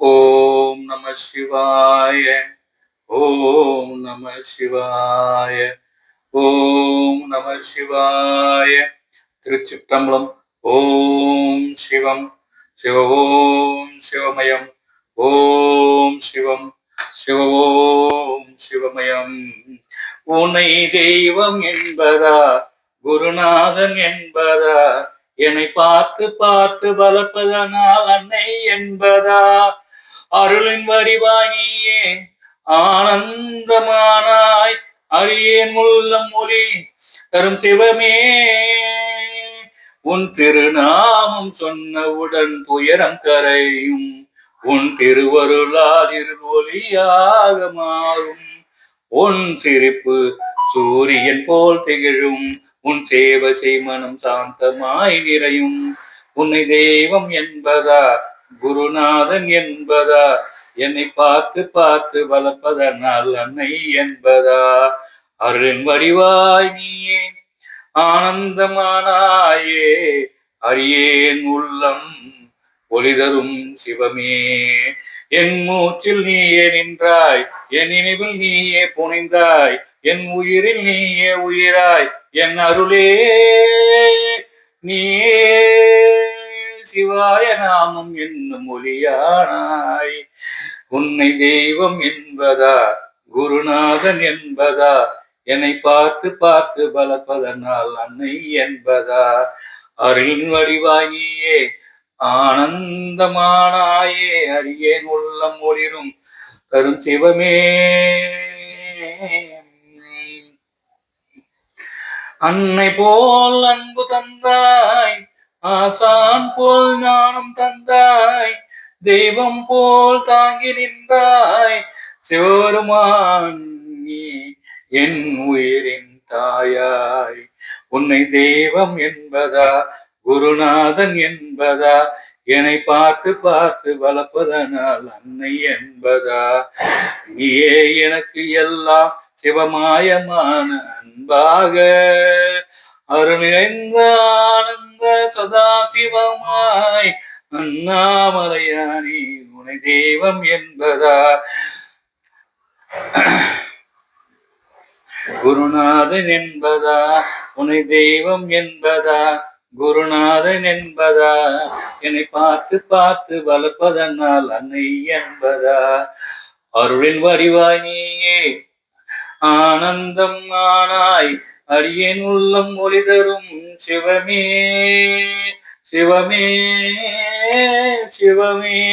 ஓம் நம சிவாய. ஓம் நம சிவாய. ஓம் நம சிவாய. திருச்சிற்றம்பலம். ஓம் சிவம் சிவ. ஓம் சிவமயம். ஓம் சிவம் சிவ. ஓம் சிவமயம். உன்னை தெய்வம் என்பதா, குருநாதன் என்பதா, என்னை பார்த்து பார்த்து வளர்ப்பதனால் அன்னை என்பதா, அருளின் வடிவாய் நீயே ஆனந்தமானாய், அடியேன் உள்ளம் மொழி தரும் சிவமே. உன் திருநாமம் சொன்னவுடன் துயரம் கரையும், உன் திருவருளால் இருள் ஒளியாக மாறும், உன் சிரிப்பு சூரியன் போல் திகழும், உன் சேவசை மனம் சாந்தமாய் நிறையும். உன்னை தெய்வம் என்பதா, குருநாதன் என்பதா, என்னை பார்த்து பார்த்து வளர்ப்பதனால் அன்னை என்பதா, அருளின் வடிவாய் நீயே ஆனந்தமானாயே, அடியேன் உள்ளம் ஒளிதரும் சிவமே. என் மூச்சில் நீயே நின்றாய், என் நினைவில் நீயே புனைந்தாய், என் உயிரில் நீயே உயிராய், என் அருளே நீயே சிவாய நாமம் என்னும் ஒளியானாய். உன்னை தெய்வம் என்பதா, குருநாதன் என்பதா, என்னை பார்த்து பார்த்து வளர்ப்பதனால் அன்னை என்பதா, அருளின் வடிவாய் நீயே ஆனந்தமானாயே, அடியேன் உள்ளம் ஒளிரும் தரும் சிவமே. அன்னை போல் அன்பு தந்தாய், ஆசான் போல் ஞானம் தந்தாய், தெய்வம் போல் தாங்கி நின்றாய், சிவபெருமான் நீ என் உயிரின் தாயாய். உன்னை தெய்வம் என்பதா, குருநாதன் என்பதா, என்னை பார்த்து பார்த்து வளர்ப்பதனால் அன்னை என்பதா, நீயே எனக்கு எல்லாம் சிவமாயமான அன்பாக, அருள் நிறைந்த ஆனந்த சதா சிவமாய் அண்ணாமலையானி. உன்னை தெய்வம் என்பதா, குருநாதன் என்பதா, உன்னை தெய்வம் என்பதா, குருநாதன் என்பதா, என்னை பார்த்து பார்த்து வளர்ப்பதனால் அன்னை என்பதா, அருளின் வடிவாய் நீயே ஆனந்தம் ஆனாய், அடியேன் உள்ளம் ஒளி தரும் சிவமே. சிவமே சிவமே.